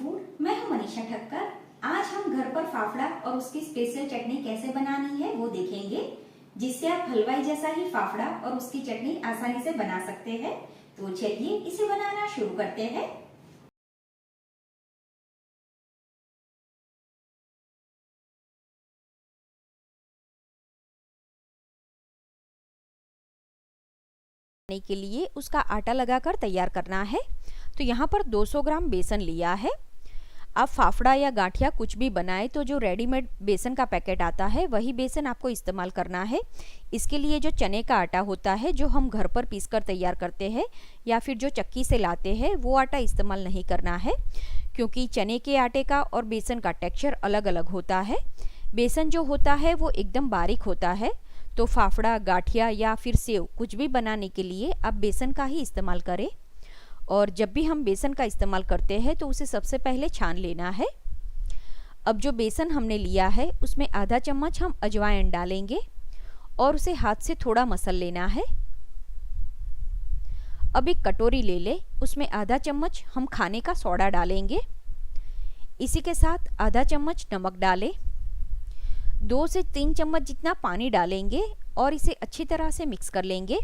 Food. मैं हूं मनीषा ठक्कर। आज हम घर पर फाफड़ा और उसकी स्पेशल चटनी कैसे बनानी है वो देखेंगे, जिससे आप हलवाई जैसा ही फाफड़ा और उसकी चटनी आसानी से बना सकते हैं। तो चलिए इसे बनाना शुरू करते हैं। के लिए उसका आटा लगाकर तैयार करना है। तो यहाँ पर 200 ग्राम बेसन लिया है। आप फाफड़ा या गांठिया कुछ भी बनाए तो जो रेडीमेड बेसन का पैकेट आता है वही बेसन आपको इस्तेमाल करना है। इसके लिए जो चने का आटा होता है जो हम घर पर पीसकर तैयार करते हैं या फिर जो चक्की से लाते हैं वो आटा इस्तेमाल नहीं करना है, क्योंकि चने के आटे का और बेसन का टेक्सचर अलग अलग होता है। बेसन जो होता है वो एकदम बारीक होता है, तो फाफड़ा, गाठिया या फिर सेव कुछ भी बनाने के लिए आप बेसन का ही इस्तेमाल करें। और जब भी हम बेसन का इस्तेमाल करते हैं तो उसे सबसे पहले छान लेना है। अब जो बेसन हमने लिया है उसमें आधा चम्मच हम अजवाइन डालेंगे और उसे हाथ से थोड़ा मसल लेना है। अब एक कटोरी ले ले, उसमें आधा चम्मच हम खाने का सोडा डालेंगे। इसी के साथ आधा चम्मच नमक डालें। 2 से 3 चम्मच जितना पानी डालेंगे और इसे अच्छी तरह से मिक्स कर लेंगे।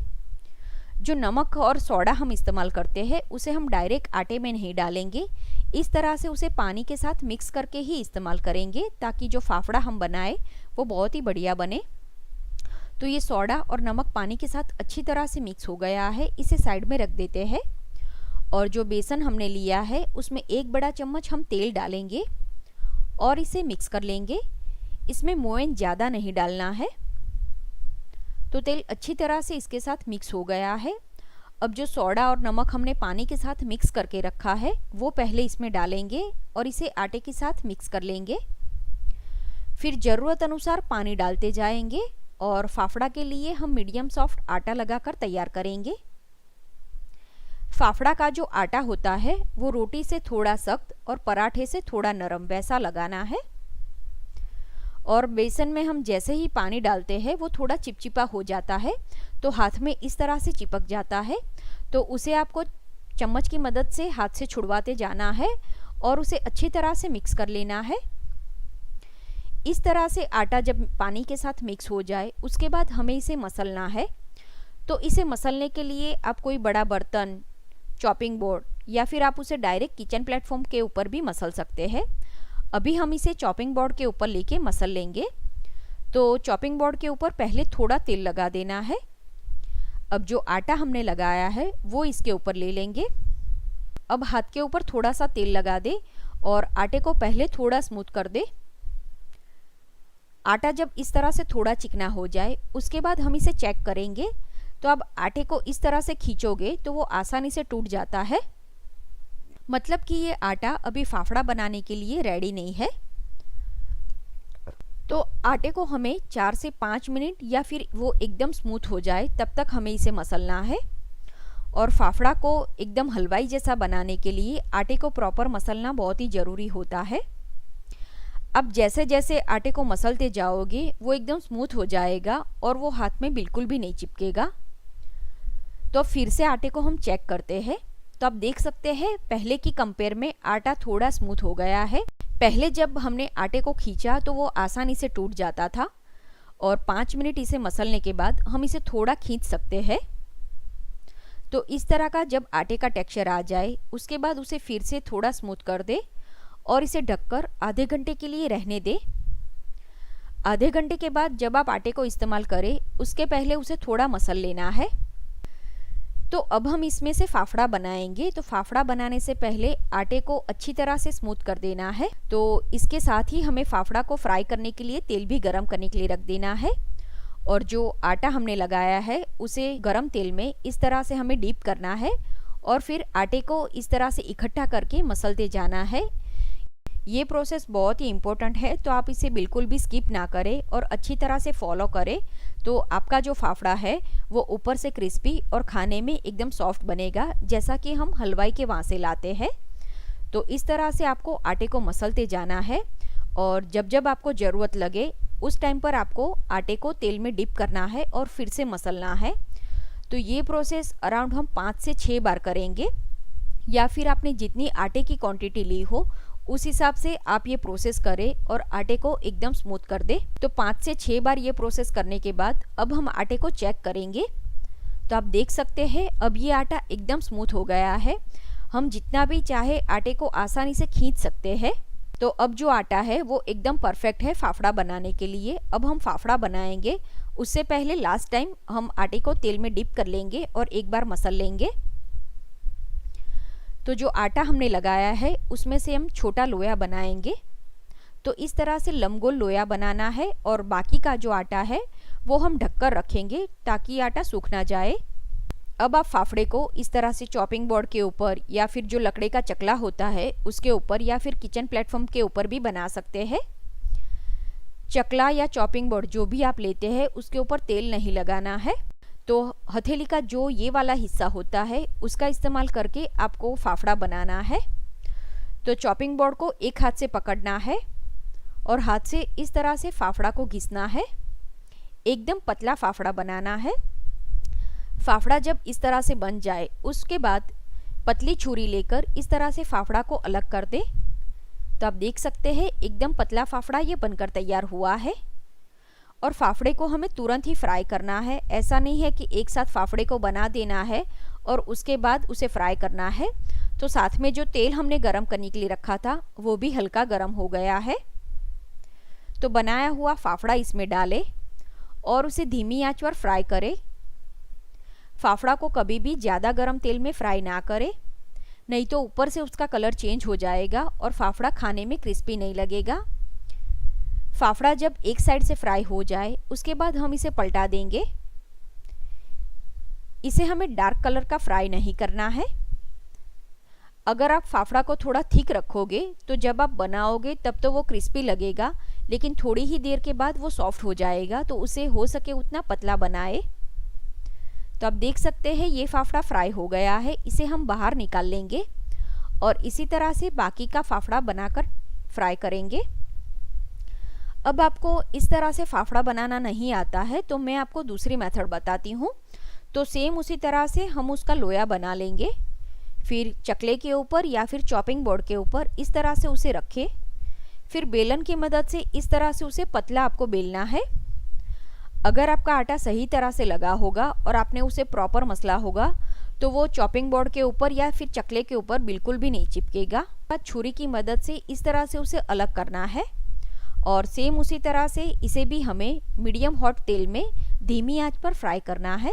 जो नमक और सोडा हम इस्तेमाल करते हैं उसे हम डायरेक्ट आटे में नहीं डालेंगे, इस तरह से उसे पानी के साथ मिक्स करके ही इस्तेमाल करेंगे, ताकि जो फाफड़ा हम बनाए वो बहुत ही बढ़िया बने। तो ये सोडा और नमक पानी के साथ अच्छी तरह से मिक्स हो गया है, इसे साइड में रख देते हैं। और जो बेसन हमने लिया है उसमें 1 बड़ा चम्मच हम तेल डालेंगे और इसे मिक्स कर लेंगे। इसमें मोयन ज़्यादा नहीं डालना है। तो तेल अच्छी तरह से इसके साथ मिक्स हो गया है। अब जो सोडा और नमक हमने पानी के साथ मिक्स करके रखा है वो पहले इसमें डालेंगे और इसे आटे के साथ मिक्स कर लेंगे। फिर ज़रूरत अनुसार पानी डालते जाएंगे और फाफड़ा के लिए हम मीडियम सॉफ्ट आटा लगाकर तैयार करेंगे। फाफड़ा का जो आटा होता है वो रोटी से थोड़ा सख्त और पराठे से थोड़ा नरम वैसा लगाना है। और बेसन में हम जैसे ही पानी डालते हैं वो थोड़ा चिपचिपा हो जाता है, तो हाथ में इस तरह से चिपक जाता है। तो उसे आपको चम्मच की मदद से हाथ से छुड़वाते जाना है और उसे अच्छी तरह से मिक्स कर लेना है। इस तरह से आटा जब पानी के साथ मिक्स हो जाए उसके बाद हमें इसे मसलना है। तो इसे मसलने के लिए आप कोई बड़ा बर्तन, चॉपिंग बोर्ड या फिर आप उसे डायरेक्ट किचन प्लेटफॉर्म के ऊपर भी मसल सकते हैं। अभी हम इसे चॉपिंग बोर्ड के ऊपर लेके मसल लेंगे। तो चॉपिंग बोर्ड के ऊपर पहले थोड़ा तेल लगा देना है। अब जो आटा हमने लगाया है वो इसके ऊपर ले लेंगे। अब हाथ के ऊपर थोड़ा सा तेल लगा दे और आटे को पहले थोड़ा स्मूथ कर दे। आटा जब इस तरह से थोड़ा चिकना हो जाए उसके बाद हम इसे चेक करेंगे। तो अब आटे को इस तरह से खींचोगे तो वो आसानी से टूट जाता है, मतलब कि ये आटा अभी फाफड़ा बनाने के लिए रेडी नहीं है। तो आटे को हमें 4 से 5 मिनट या फिर वो एकदम स्मूथ हो जाए तब तक हमें इसे मसलना है। और फाफड़ा को एकदम हलवाई जैसा बनाने के लिए आटे को प्रॉपर मसलना बहुत ही ज़रूरी होता है। अब जैसे जैसे आटे को मसलते जाओगे वो एकदम स्मूथ हो जाएगा और वो हाथ में बिल्कुल भी नहीं चिपकेगा। तो फिर से आटे को हम चेक करते हैं। तो आप देख सकते हैं पहले की कंपेयर में आटा थोड़ा स्मूथ हो गया है। पहले जब हमने आटे को खींचा तो वो आसानी से टूट जाता था, और 5 मिनट इसे मसलने के बाद हम इसे थोड़ा खींच सकते हैं। तो इस तरह का जब आटे का टेक्सचर आ जाए उसके बाद उसे फिर से थोड़ा स्मूथ कर दे और इसे ढककर आधे घंटे के लिए रहने दे। आधे घंटे के बाद जब आप आटे को इस्तेमाल करें उसके पहले उसे थोड़ा मसल लेना है। तो अब हम इसमें से फाफड़ा बनाएंगे। तो फाफड़ा बनाने से पहले आटे को अच्छी तरह से स्मूथ कर देना है। तो इसके साथ ही हमें फाफड़ा को फ्राई करने के लिए तेल भी गरम करने के लिए रख देना है। और जो आटा हमने लगाया है उसे गरम तेल में इस तरह से हमें डीप करना है और फिर आटे को इस तरह से इकट्ठा करके मसलते जाना है। ये प्रोसेस बहुत ही इम्पोर्टेंट है, तो आप इसे बिल्कुल भी स्किप ना करें और अच्छी तरह से फॉलो करें। तो आपका जो फाफड़ा है वो ऊपर से क्रिस्पी और खाने में एकदम सॉफ्ट बनेगा, जैसा कि हम हलवाई के वहाँ से लाते हैं। तो इस तरह से आपको आटे को मसलते जाना है और जब जब आपको ज़रूरत लगे उस टाइम पर आपको आटे को तेल में डिप करना है और फिर से मसलना है। तो ये प्रोसेस अराउंड हम 5 से 6 बार करेंगे। या फिर आपने जितनी आटे की क्वांटिटी ली हो उस हिसाब से आप ये प्रोसेस करें और आटे को एकदम स्मूथ कर दे। तो 5 से 6 बार ये प्रोसेस करने के बाद अब हम आटे को चेक करेंगे। तो आप देख सकते हैं अब ये आटा एकदम स्मूथ हो गया है। हम जितना भी चाहे आटे को आसानी से खींच सकते हैं। तो अब जो आटा है वो एकदम परफेक्ट है फाफड़ा बनाने के लिए। अब हम फाफड़ा बनाएंगे, उससे पहले लास्ट टाइम हम आटे को तेल में डिप कर लेंगे और एक बार मसल लेंगे। तो जो आटा हमने लगाया है उसमें से हम छोटा लोया बनाएंगे। तो इस तरह से लंबगोल लोया बनाना है और बाकी का जो आटा है वो हम ढककर रखेंगे ताकि आटा सूख ना जाए। अब आप फाफड़े को इस तरह से चॉपिंग बोर्ड के ऊपर या फिर जो लकड़े का चकला होता है उसके ऊपर या फिर किचन प्लेटफॉर्म के ऊपर भी बना सकते हैं। चकला या चॉपिंग बोर्ड जो भी आप लेते हैं उसके ऊपर तेल नहीं लगाना है। तो हथेली का जो ये वाला हिस्सा होता है उसका इस्तेमाल करके आपको फाफड़ा बनाना है। तो चॉपिंग बोर्ड को एक हाथ से पकड़ना है और हाथ से इस तरह से फाफड़ा को घिसना है। एकदम पतला फाफड़ा बनाना है। फाफड़ा जब इस तरह से बन जाए उसके बाद पतली छुरी लेकर इस तरह से फाफड़ा को अलग कर दे। तो आप देख सकते हैं एकदम पतला फाफड़ा ये बनकर तैयार हुआ है। और फाफड़े को हमें तुरंत ही फ्राई करना है। ऐसा नहीं है कि एक साथ फाफड़े को बना देना है और उसके बाद उसे फ्राई करना है। तो साथ में जो तेल हमने गरम करने के लिए रखा था वो भी हल्का गरम हो गया है। तो बनाया हुआ फाफड़ा इसमें डालें और उसे धीमी आंच पर फ्राई करें। फाफड़ा को कभी भी ज़्यादा गरम तेल में फ्राई ना करें, नहीं तो ऊपर से उसका कलर चेंज हो जाएगा और फाफड़ा खाने में क्रिस्पी नहीं लगेगा। फाफड़ा जब एक साइड से फ्राई हो जाए उसके बाद हम इसे पलटा देंगे। इसे हमें डार्क कलर का फ्राई नहीं करना है। अगर आप फाफड़ा को थोड़ा थिक रखोगे तो जब आप बनाओगे तब तो वो क्रिस्पी लगेगा, लेकिन थोड़ी ही देर के बाद वो सॉफ्ट हो जाएगा। तो उसे हो सके उतना पतला बनाए। तो आप देख सकते हैं ये फाफड़ा फ्राई हो गया है। इसे हम बाहर निकाल लेंगे और इसी तरह से बाकी का फाफड़ा बनाकर फ्राई करेंगे। अब आपको इस तरह से फाफड़ा बनाना नहीं आता है तो मैं आपको दूसरी मेथड बताती हूँ। तो सेम उसी तरह से हम उसका लोया बना लेंगे। फिर चकले के ऊपर या फिर चॉपिंग बोर्ड के ऊपर इस तरह से उसे रखें। फिर बेलन की मदद से इस तरह से उसे पतला आपको बेलना है। अगर आपका आटा सही तरह से लगा होगा और आपने उसे प्रॉपर मसला होगा तो वो चॉपिंग बोर्ड के ऊपर या फिर चकले के ऊपर बिल्कुल भी नहीं चिपकेगा। छुरी की मदद से इस तरह से उसे अलग करना है और सेम उसी तरह से इसे भी हमें मीडियम हॉट तेल में धीमी आंच पर फ्राई करना है।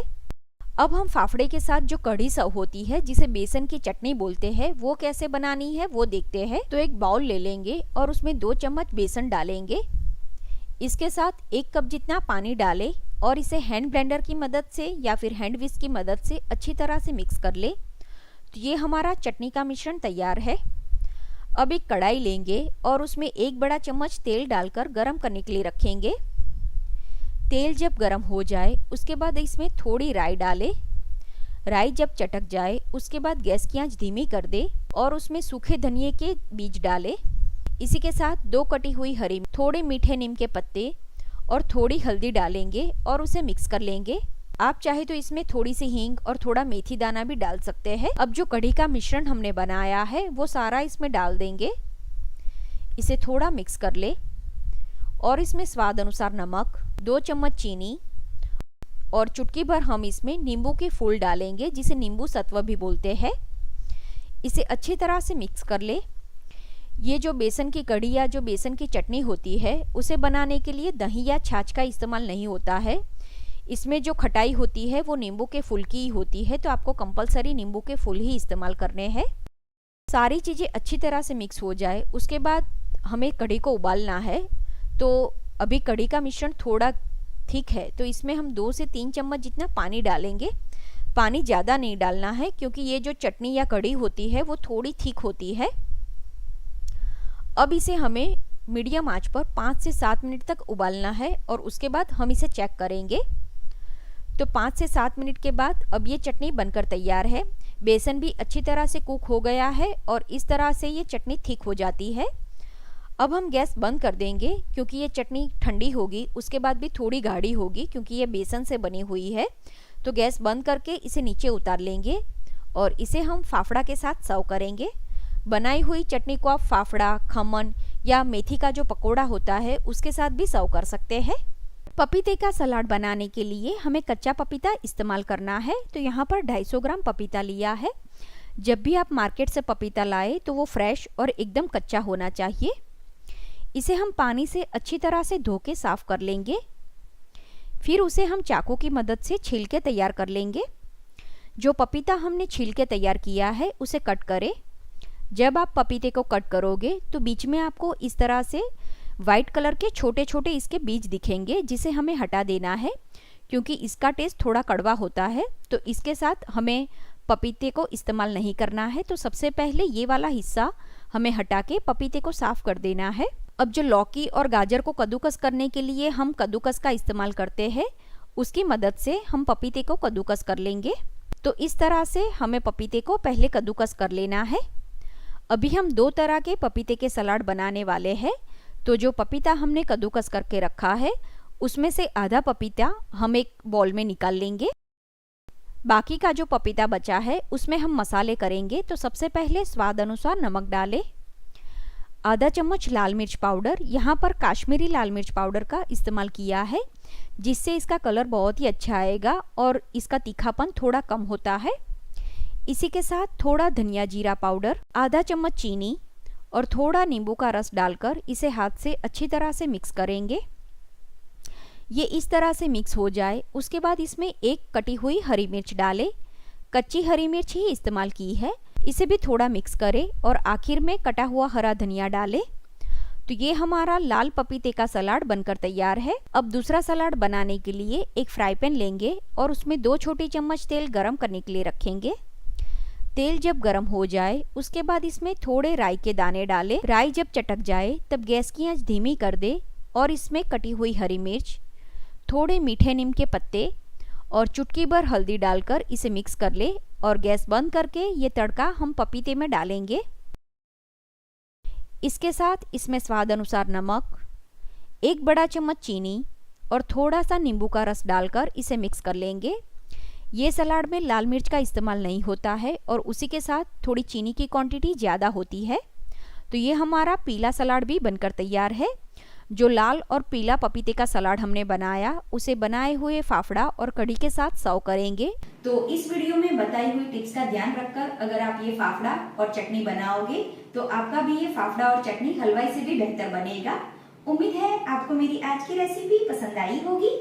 अब हम फाफड़े के साथ जो कढ़ी सर्व होती है जिसे बेसन की चटनी बोलते हैं वो कैसे बनानी है वो देखते हैं। तो एक बाउल ले लेंगे और उसमें 2 चम्मच बेसन डालेंगे। इसके साथ 1 कप जितना पानी डालें और इसे हैंड ब्लेंडर की मदद से या फिर हैंड विस्क की मदद से अच्छी तरह से मिक्स कर ले। तो ये हमारा चटनी का मिश्रण तैयार है। अब एक कढ़ाई लेंगे और उसमें 1 बड़ा चम्मच तेल डालकर गरम करने के लिए रखेंगे। तेल जब गरम हो जाए उसके बाद इसमें थोड़ी राई डालें। राई जब चटक जाए उसके बाद गैस की आंच धीमी कर दे और उसमें सूखे धनिये के बीज डालें। इसी के साथ 2 कटी हुई हरी, थोड़े मीठे नीम के पत्ते और थोड़ी हल्दी डालेंगे और उसे मिक्स कर लेंगे। आप चाहे तो इसमें थोड़ी सी हींग और थोड़ा मेथी दाना भी डाल सकते हैं। अब जो कढ़ी का मिश्रण हमने बनाया है वो सारा इसमें डाल देंगे। इसे थोड़ा मिक्स कर ले और इसमें स्वाद अनुसार नमक, 2 चम्मच चीनी और चुटकी भर हम इसमें नींबू के फूल डालेंगे जिसे नींबू सत्व भी बोलते हैं। इसे अच्छी तरह से मिक्स कर ले। ये जो बेसन की कढ़ी या जो बेसन की चटनी होती है उसे बनाने के लिए दही या छाछ का इस्तेमाल नहीं होता है। इसमें जो खटाई होती है वो नींबू के फूल की ही होती है। तो आपको कंपलसरी नींबू के फूल ही इस्तेमाल करने हैं। सारी चीज़ें अच्छी तरह से मिक्स हो जाए उसके बाद हमें कढ़ी को उबालना है। तो अभी कढ़ी का मिश्रण थोड़ा थिक है तो इसमें हम 2 से 3 चम्मच जितना पानी डालेंगे। पानी ज़्यादा नहीं डालना है क्योंकि ये जो चटनी या कढ़ी होती है वो थोड़ी थिक होती है। अब इसे हमें मीडियम आंच पर 5 से 7 मिनट तक उबालना है और उसके बाद हम इसे चेक करेंगे। तो 5 से 7 मिनट के बाद अब ये चटनी बनकर तैयार है। बेसन भी अच्छी तरह से कुक हो गया है और इस तरह से ये चटनी थिक हो जाती है। अब हम गैस बंद कर देंगे क्योंकि ये चटनी ठंडी होगी, उसके बाद भी थोड़ी गाढ़ी होगी क्योंकि ये बेसन से बनी हुई है। तो गैस बंद करके इसे नीचे उतार लेंगे और इसे हम फाफड़ा के साथ सर्व करेंगे। बनाई हुई चटनी को आप फाफड़ा, खमन या मेथी का जो पकोड़ा होता है उसके साथ भी सर्व कर सकते हैं। पपीते का सलाद बनाने के लिए हमें कच्चा पपीता इस्तेमाल करना है। तो यहाँ पर 250 ग्राम पपीता लिया है। जब भी आप मार्केट से पपीता लाए तो वो फ्रेश और एकदम कच्चा होना चाहिए। इसे हम पानी से अच्छी तरह से धो के साफ कर लेंगे। फिर उसे हम चाकू की मदद से छील के तैयार कर लेंगे। जो पपीता हमने छील के तैयार किया है उसे कट करें। जब आप पपीते को कट करोगे तो बीच में आपको इस तरह से वाइट कलर के छोटे छोटे इसके बीज दिखेंगे, जिसे हमें हटा देना है क्योंकि इसका टेस्ट थोड़ा कड़वा होता है। तो इसके साथ हमें पपीते को इस्तेमाल नहीं करना है। तो सबसे पहले ये वाला हिस्सा हमें हटा के पपीते को साफ कर देना है। अब जो लौकी और गाजर को कद्दूकस करने के लिए हम कद्दूकस का इस्तेमाल करते हैं, उसकी मदद से हम पपीते को कद्दूकस कर लेंगे। तो इस तरह से हमें पपीते को पहले कद्दूकस कर लेना है। अभी हम 2 तरह के पपीते के सलाद बनाने वाले हैं। तो जो पपीता हमने कद्दूकस करके रखा है उसमें से आधा पपीता हम एक बाउल में निकाल लेंगे। बाकी का जो पपीता बचा है उसमें हम मसाले करेंगे। तो सबसे पहले स्वाद अनुसार नमक डालें, आधा चम्मच लाल मिर्च पाउडर, यहाँ पर काश्मीरी लाल मिर्च पाउडर का इस्तेमाल किया है जिससे इसका कलर बहुत ही अच्छा आएगा और इसका तीखापन थोड़ा कम होता है। इसी के साथ थोड़ा धनिया जीरा पाउडर, आधा चम्मच चीनी और थोड़ा नींबू का रस डालकर इसे हाथ से अच्छी तरह से मिक्स करेंगे। ये इस तरह से मिक्स हो जाए उसके बाद इसमें एक कटी हुई हरी मिर्च डालें। कच्ची हरी मिर्च ही इस्तेमाल की है। इसे भी थोड़ा मिक्स करें और आखिर में कटा हुआ हरा धनिया डालें। तो ये हमारा लाल पपीते का सलाद बनकर तैयार है। अब दूसरा सलाद बनाने के लिए एक फ्राई पैन लेंगे और उसमें 2 छोटी चम्मच तेल गरम करने के लिए रखेंगे। तेल जब गरम हो जाए उसके बाद इसमें थोड़े राई के दाने डालें। राई जब चटक जाए तब गैस की आंच धीमी कर दे और इसमें कटी हुई हरी मिर्च, थोड़े मीठे नीम के पत्ते और चुटकी भर हल्दी डालकर इसे मिक्स कर ले और गैस बंद करके ये तड़का हम पपीते में डालेंगे। इसके साथ इसमें स्वाद अनुसार नमक, 1 बड़ा चम्मच चीनी और थोड़ा सा नींबू का रस डालकर इसे मिक्स कर लेंगे। ये सलाद में लाल मिर्च का इस्तेमाल नहीं होता है और उसी के साथ थोड़ी चीनी की क्वांटिटी ज़्यादा होती है। तो ये हमारा पीला सलाद भी बनकर तैयार है। जो लाल और पीला पपीते का सलाद हमने बनाया उसे बनाए हुए फाफड़ा और कढ़ी के साथ सर्व करेंगे। तो इस वीडियो में बताई हुई टिप्स का ध्यान रखकर अगर आप ये फाफड़ा और चटनी बनाओगे तो आपका भी ये फाफड़ा और चटनी हलवाई से भी बेहतर बनेगा। उम्मीद है आपको मेरी आज की रेसिपी पसंद आई होगी।